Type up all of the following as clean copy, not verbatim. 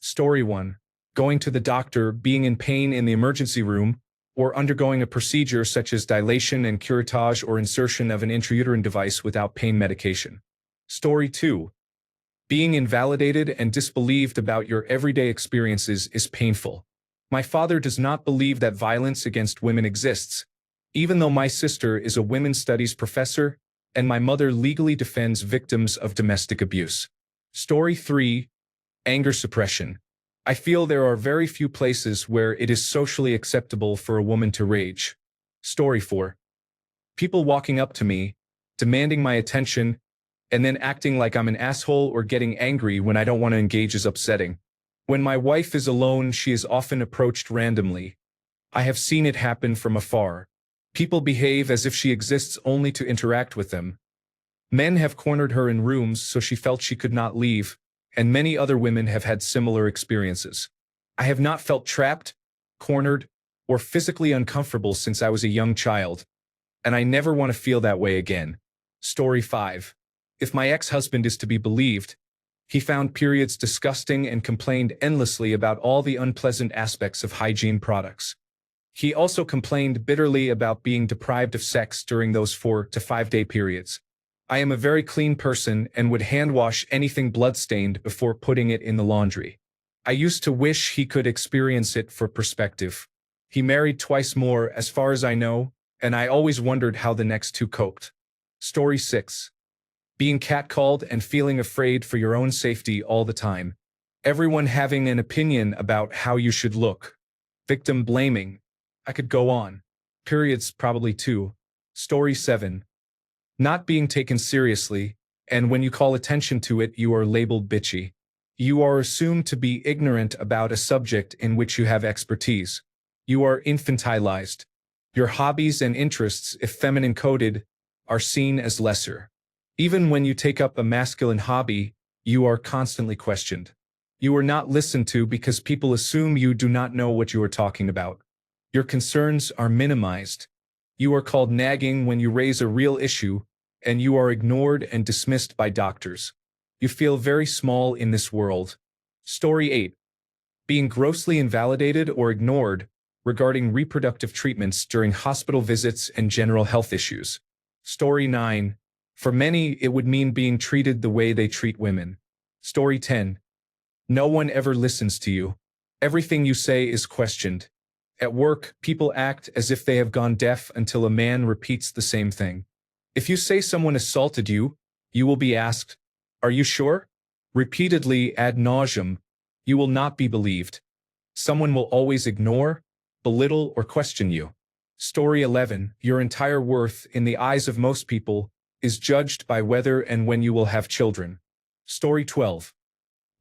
Story 1. Going to the doctor, being in pain in the emergency room, or undergoing a procedure such as dilation and curettage or insertion of an intrauterine device without pain medication. Story 2. Being invalidated and disbelieved about your everyday experiences is painful. My father does not believe that violence against women exists, even though my sister is a women's studies professor and my mother legally defends victims of domestic abuse. Story 3. Anger suppression. I feel there are very few places where it is socially acceptable for a woman to rage. Story 4. People walking up to me, demanding my attention, and then acting like I'm an asshole or getting angry when I don't want to engage is upsetting. When my wife is alone, she is often approached randomly. I have seen it happen from afar. People behave as if she exists only to interact with them. Men have cornered her in rooms so she felt she could not leave, and many other women have had similar experiences. I have not felt trapped, cornered, or physically uncomfortable since I was a young child, and I never want to feel that way again. Story 5. If my ex-husband is to be believed, he found periods disgusting and complained endlessly about all the unpleasant aspects of hygiene products. He also complained bitterly about being deprived of sex during those 4 to 5 day periods. I am a very clean person and would hand wash anything bloodstained before putting it in the laundry. I used to wish he could experience it for perspective. He married twice more, as far as I know, and I always wondered how the next 2 coped. Story 6. Being catcalled and feeling afraid for your own safety all the time. Everyone having an opinion about how you should look. Victim blaming. I could go on. Periods probably too. Story 7. Not being taken seriously, and when you call attention to it, you are labeled bitchy. You are assumed to be ignorant about a subject in which you have expertise. You are infantilized. Your hobbies and interests, if feminine coded, are seen as lesser. Even when you take up a masculine hobby, you are constantly questioned. You are not listened to because people assume you do not know what you are talking about. Your concerns are minimized. You are called nagging when you raise a real issue, and you are ignored and dismissed by doctors. You feel very small in this world. Story 8. Being grossly invalidated or ignored regarding reproductive treatments during hospital visits and general health issues. Story 9. For many, it would mean being treated the way they treat women. Story 10. No one ever listens to you. Everything you say is questioned. At work, people act as if they have gone deaf until a man repeats the same thing. If you say someone assaulted you, you will be asked, "Are you sure?" Repeatedly ad nauseum, you will not be believed. Someone will always ignore, belittle, or question you. Story 11. Your entire worth, in the eyes of most people, is judged by whether and when you will have children. Story 12.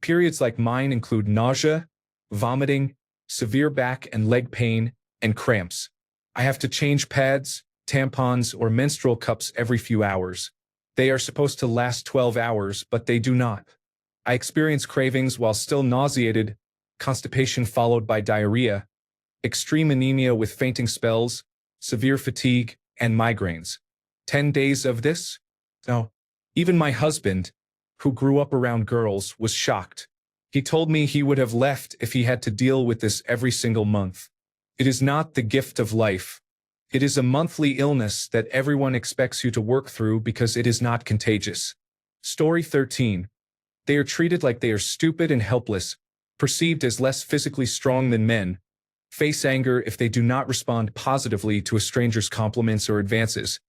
Periods like mine include nausea, vomiting, severe back and leg pain, and cramps. I have to change pads, tampons, or menstrual cups every few hours. They are supposed to last 12 hours, but they do not. I experience cravings while still nauseated, constipation followed by diarrhea, extreme anemia with fainting spells, severe fatigue, and migraines. 10 days of this? No. Even my husband, who grew up around girls, was shocked. He told me he would have left if he had to deal with this every single month. It is not the gift of life. It is a monthly illness that everyone expects you to work through because it is not contagious. Story 13. They are treated like they are stupid and helpless, perceived as less physically strong than men, face anger if they do not respond positively to a stranger's compliments or advances,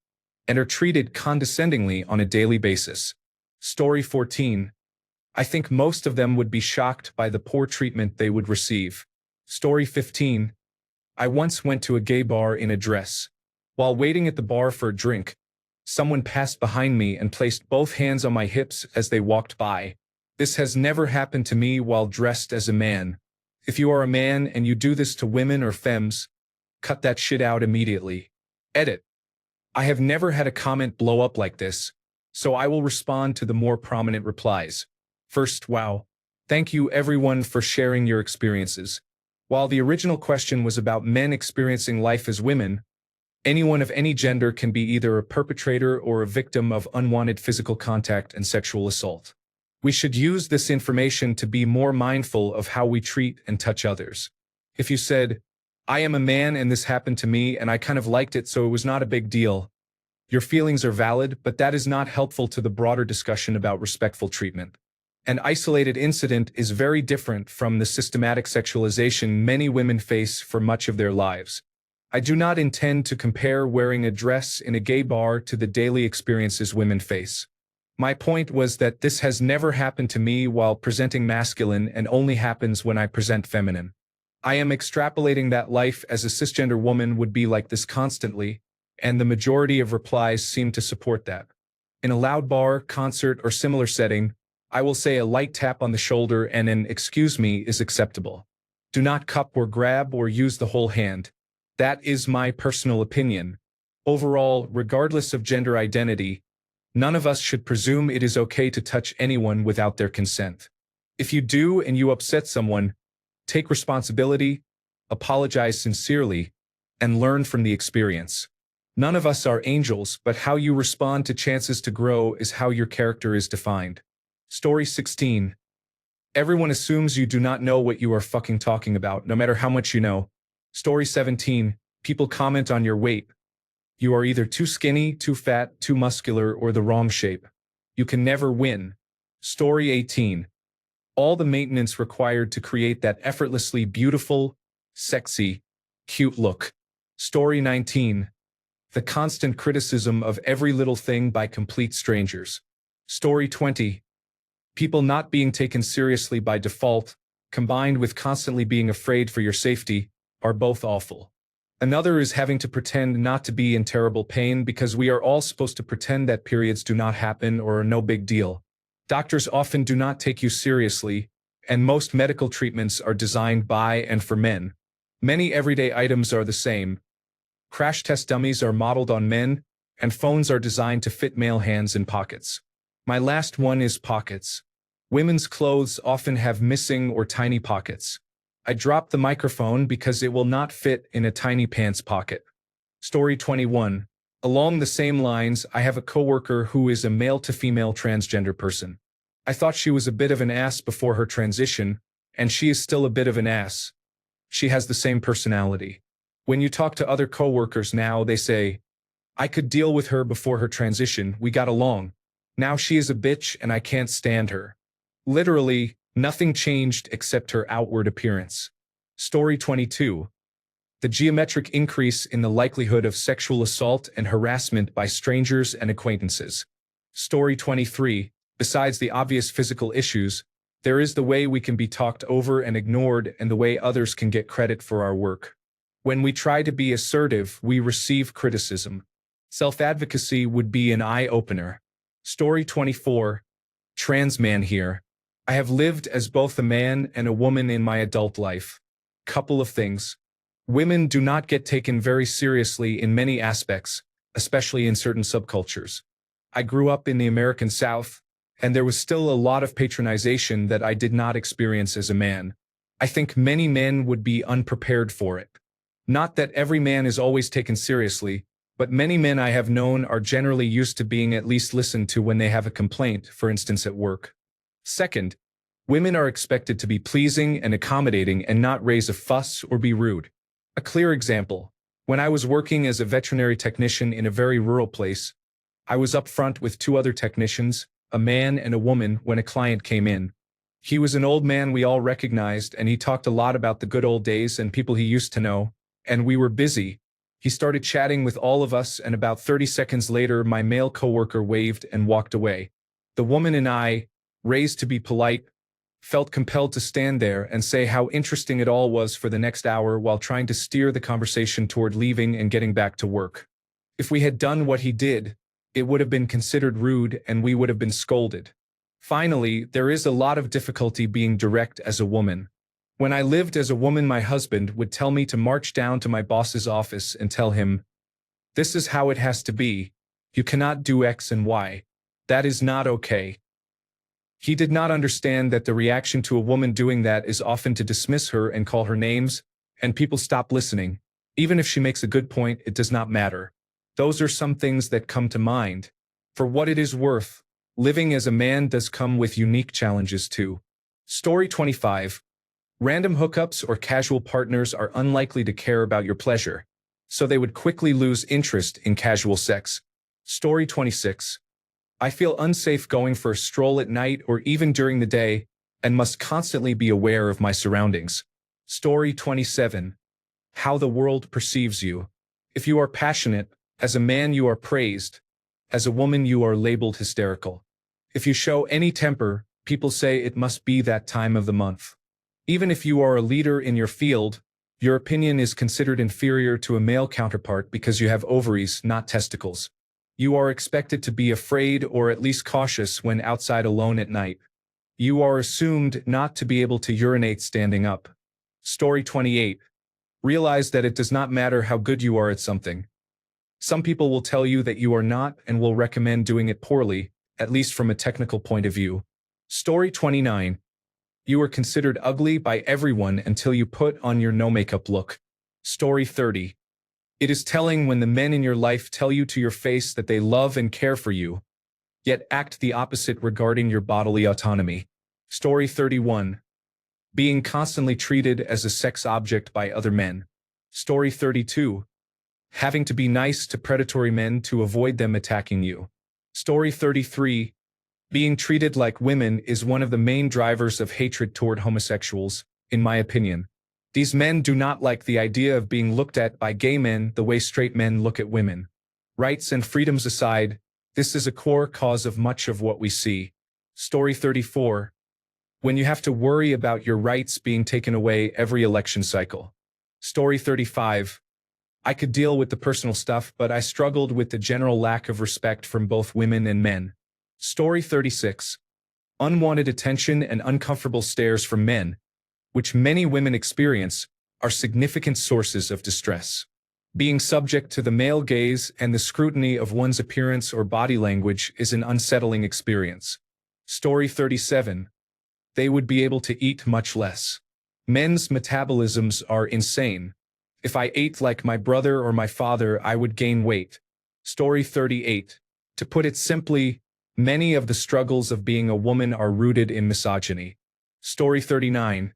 and are treated condescendingly on a daily basis. Story 14. I think most of them would be shocked by the poor treatment they would receive. Story 15. I once went to a gay bar in a dress. While waiting at the bar for a drink, someone passed behind me and placed both hands on my hips as they walked by. This has never happened to me while dressed as a man. If you are a man and you do this to women or femmes, cut that shit out immediately. Edit. I have never had a comment blow up like this, so I will respond to the more prominent replies. First, wow. Thank you everyone for sharing your experiences. While the original question was about men experiencing life as women, anyone of any gender can be either a perpetrator or a victim of unwanted physical contact and sexual assault. We should use this information to be more mindful of how we treat and touch others. If you said, I am a man and this happened to me and I kind of liked it so it was not a big deal, your feelings are valid, but that is not helpful to the broader discussion about respectful treatment. An isolated incident is very different from the systematic sexualization many women face for much of their lives. I do not intend to compare wearing a dress in a gay bar to the daily experiences women face. My point was that this has never happened to me while presenting masculine and only happens when I present feminine. I am extrapolating that life as a cisgender woman would be like this constantly, and the majority of replies seem to support that. In a loud bar, concert, or similar setting, I will say a light tap on the shoulder and an "excuse me" is acceptable. Do not cup or grab or use the whole hand. That is my personal opinion. Overall, regardless of gender identity, none of us should presume it is okay to touch anyone without their consent. If you do and you upset someone, take responsibility, apologize sincerely, and learn from the experience. None of us are angels, but how you respond to chances to grow is how your character is defined. Story 16. Everyone assumes you do not know what you are fucking talking about, no matter how much you know. Story 17. People comment on your weight. You are either too skinny, too fat, too muscular, or the wrong shape. You can never win. Story 18. All the maintenance required to create that effortlessly beautiful, sexy, cute look. Story 19. The constant criticism of every little thing by complete strangers. Story 20. People not being taken seriously by default, combined with constantly being afraid for your safety, are both awful. Another is having to pretend not to be in terrible pain because we are all supposed to pretend that periods do not happen or are no big deal. Doctors often do not take you seriously, and most medical treatments are designed by and for men. Many everyday items are the same. Crash test dummies are modeled on men, and phones are designed to fit male hands in pockets. My last one is pockets. Women's clothes often have missing or tiny pockets. I dropped the microphone because it will not fit in a tiny pants pocket. Story 21. Along the same lines, I have a coworker who is a male-to-female transgender person. I thought she was a bit of an ass before her transition, and she is still a bit of an ass. She has the same personality. When you talk to other coworkers now, they say, I could deal with her before her transition, we got along. Now she is a bitch and I can't stand her. Literally, nothing changed except her outward appearance. Story 22. The geometric increase in the likelihood of sexual assault and harassment by strangers and acquaintances. Story 23. Besides the obvious physical issues, there is the way we can be talked over and ignored and the way others can get credit for our work. When we try to be assertive, we receive criticism. Self-advocacy would be an eye-opener. Story 24. Trans man here. I have lived as both a man and a woman in my adult life. Couple of things. Women do not get taken very seriously in many aspects, especially in certain subcultures. I grew up in the American South, and there was still a lot of patronization that I did not experience as a man. I think many men would be unprepared for it. Not that every man is always taken seriously, but many men I have known are generally used to being at least listened to when they have a complaint, for instance at work. Second, women are expected to be pleasing and accommodating and not raise a fuss or be rude. A clear example, when I was working as a veterinary technician in a very rural place, I was up front with two other technicians, a man and a woman, when a client came in. He was an old man we all recognized, and he talked a lot about the good old days and people he used to know, and we were busy. He started chatting with all of us, and about 30 seconds later my male coworker waved and walked away. The woman and I, raised to be polite, felt compelled to stand there and say how interesting it all was for the next hour while trying to steer the conversation toward leaving and getting back to work. If we had done what he did, it would have been considered rude and we would have been scolded. Finally, there is a lot of difficulty being direct as a woman. When I lived as a woman, my husband would tell me to march down to my boss's office and tell him, "This is how it has to be. You cannot do X and Y. That is not okay." He did not understand that the reaction to a woman doing that is often to dismiss her and call her names, and people stop listening. Even if she makes a good point, it does not matter. Those are some things that come to mind. For what it is worth, Living as a man does come with unique challenges too. Story 25. Random hookups or casual partners are unlikely to care about your pleasure, so they would quickly lose interest in casual sex. Story 26. I feel unsafe going for a stroll at night or even during the day, and must constantly be aware of my surroundings. Story 27. How the world perceives you. If you are passionate, as a man you are praised. As a woman you are labeled hysterical. If you show any temper, people say it must be that time of the month. Even if you are a leader in your field, your opinion is considered inferior to a male counterpart because you have ovaries, not testicles. You are expected to be afraid or at least cautious when outside alone at night. You are assumed not to be able to urinate standing up. Story 28. Realize that it does not matter how good you are at something. Some people will tell you that you are not and will recommend doing it poorly, at least from a technical point of view. Story 29. You are considered ugly by everyone until you put on your no makeup look. Story 30. It is telling when the men in your life tell you to your face that they love and care for you, yet act the opposite regarding your bodily autonomy. Story 31. Being constantly treated as a sex object by other men. Story 32. Having to be nice to predatory men to avoid them attacking you. Story 33. Being treated like women is one of the main drivers of hatred toward homosexuals, in my opinion. These men do not like the idea of being looked at by gay men the way straight men look at women. Rights and freedoms aside, this is a core cause of much of what we see. Story 34. When you have to worry about your rights being taken away every election cycle. Story 35. I could deal with the personal stuff, but I struggled with the general lack of respect from both women and men. Story 36. Unwanted attention and uncomfortable stares from men, which many women experience, are significant sources of distress. Being subject to the male gaze and the scrutiny of one's appearance or body language is an unsettling experience. Story 37. They would be able to eat much less. Men's metabolisms are insane. If I ate like my brother or my father, I would gain weight. Story 38. To put it simply, many of the struggles of being a woman are rooted in misogyny. Story 39.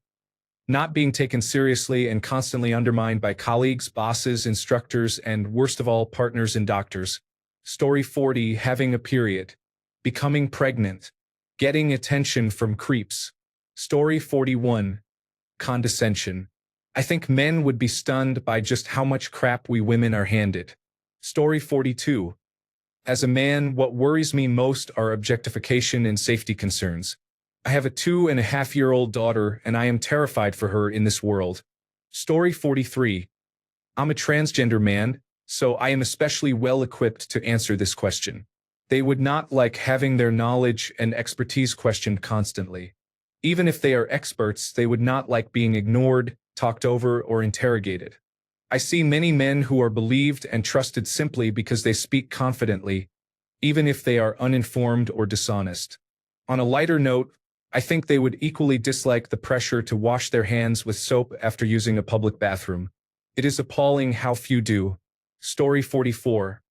Not being taken seriously and constantly undermined by colleagues, bosses, instructors, and worst of all, partners and doctors. Story 40. Having a period. Becoming pregnant. Getting attention from creeps. Story 41. Condescension. I think men would be stunned by just how much crap we women are handed. Story 42. As a man, what worries me most are objectification and safety concerns. I have a 2.5-year-old daughter, and I am terrified for her in this world. Story 43. I'm a transgender man, so I am especially well equipped to answer this question. They would not like having their knowledge and expertise questioned constantly. Even if they are experts, they would not like being ignored, talked over, or interrogated. I see many men who are believed and trusted simply because they speak confidently, even if they are uninformed or dishonest. On a lighter note, I think they would equally dislike the pressure to wash their hands with soap after using a public bathroom. It is appalling how few do. Story 44.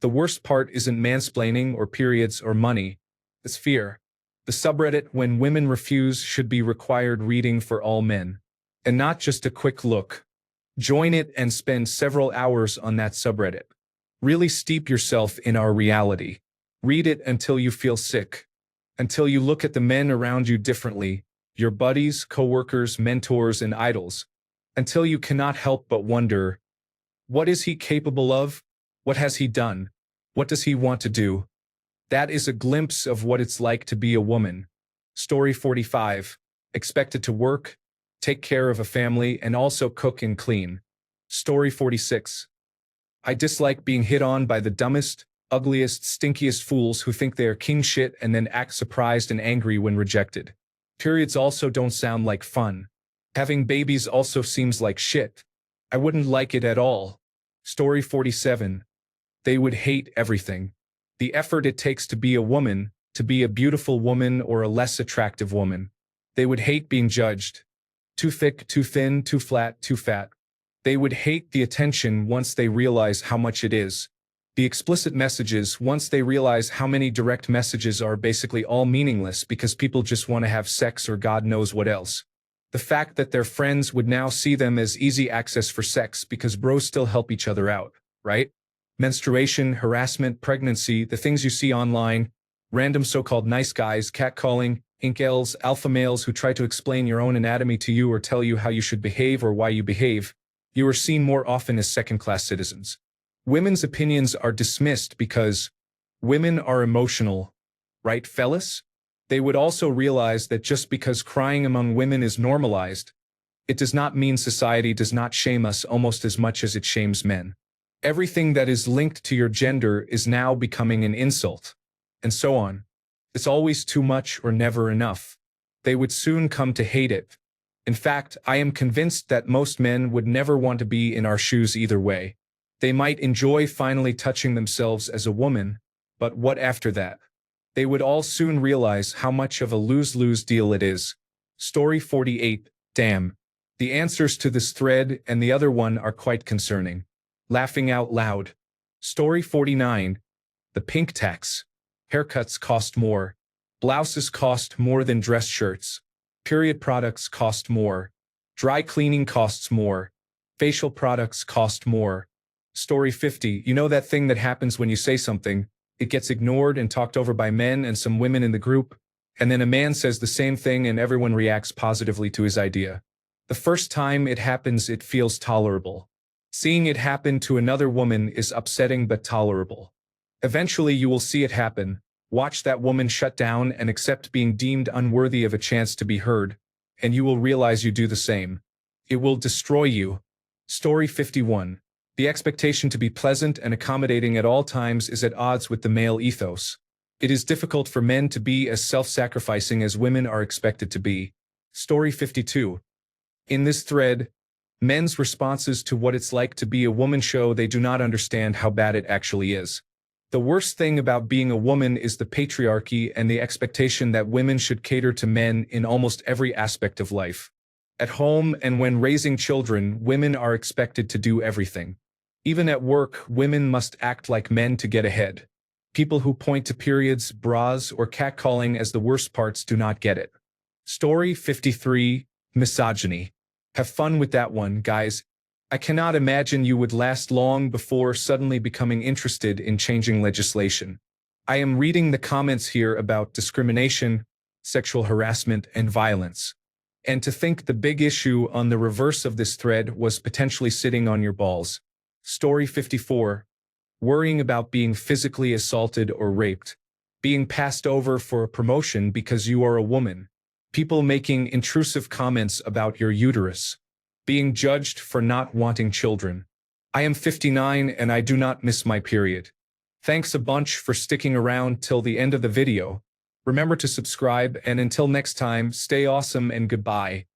The worst part isn't mansplaining or periods or money. It's fear. The subreddit "When Women Refuse" should be required reading for all men. And not just a quick look. Join it and spend several hours on that subreddit. Really steep yourself in our reality. Read it until you feel sick. Until you look at the men around you differently, your buddies, coworkers, mentors, and idols. Until you cannot help but wonder, what is he capable of? What has he done? What does he want to do? That is a glimpse of what it's like to be a woman. Story 45. Expected to work, take care of a family, and also cook and clean. Story 46. I dislike being hit on by the dumbest, ugliest, stinkiest fools who think they are king shit and then act surprised and angry when rejected. Periods also don't sound like fun. Having babies also seems like shit. I wouldn't like it at all. Story 47. They would hate everything. The effort it takes to be a woman, to be a beautiful woman or a less attractive woman. They would hate being judged. Too thick, too thin, too flat, too fat. They would hate the attention once they realize how much it is. The explicit messages, once they realize how many direct messages are basically all meaningless because people just want to have sex or God knows what else. The fact that their friends would now see them as easy access for sex because bros still help each other out, right? Menstruation, harassment, pregnancy, the things you see online, random so-called nice guys, catcalling, incels, alpha males who try to explain your own anatomy to you or tell you how you should behave or why you behave, you are seen more often as second-class citizens. Women's opinions are dismissed because women are emotional, right, fellas? They would also realize that just because crying among women is normalized, it does not mean society does not shame us almost as much as it shames men. Everything that is linked to your gender is now becoming an insult, and so on. It's always too much or never enough. They would soon come to hate it. In fact, I am convinced that most men would never want to be in our shoes either way. They might enjoy finally touching themselves as a woman, but what after that? They would all soon realize how much of a lose-lose deal it is. Story 48, damn. The answers to this thread and the other one are quite concerning. Laughing out loud. Story 49, the pink tax. Haircuts cost more. Blouses cost more than dress shirts. Period products cost more. Dry cleaning costs more. Facial products cost more. Story 50, you know that thing that happens when you say something, it gets ignored and talked over by men and some women in the group, and then a man says the same thing and everyone reacts positively to his idea. The first time it happens, it feels tolerable. Seeing it happen to another woman is upsetting but tolerable. Eventually you will see it happen, watch that woman shut down and accept being deemed unworthy of a chance to be heard, and you will realize you do the same. It will destroy you. Story 51. The expectation to be pleasant and accommodating at all times is at odds with the male ethos. It is difficult for men to be as self-sacrificing as women are expected to be. Story 52. In this thread, men's responses to what it's like to be a woman show they do not understand how bad it actually is. The worst thing about being a woman is the patriarchy and the expectation that women should cater to men in almost every aspect of life. At home and when raising children, women are expected to do everything. Even at work, women must act like men to get ahead. People who point to periods, bras, or catcalling as the worst parts do not get it. Story 53, misogyny. Have fun with that one, guys. I cannot imagine you would last long before suddenly becoming interested in changing legislation. I am reading the comments here about discrimination, sexual harassment, and violence. And to think the big issue on the reverse of this thread was potentially sitting on your balls. Story 54. Worrying about being physically assaulted or raped. Being passed over for a promotion because you are a woman. People making intrusive comments about your uterus. Being judged for not wanting children. I am 59 and I do not miss my period. Thanks a bunch for sticking around till the end of the video. Remember to subscribe and until next time, stay awesome and goodbye.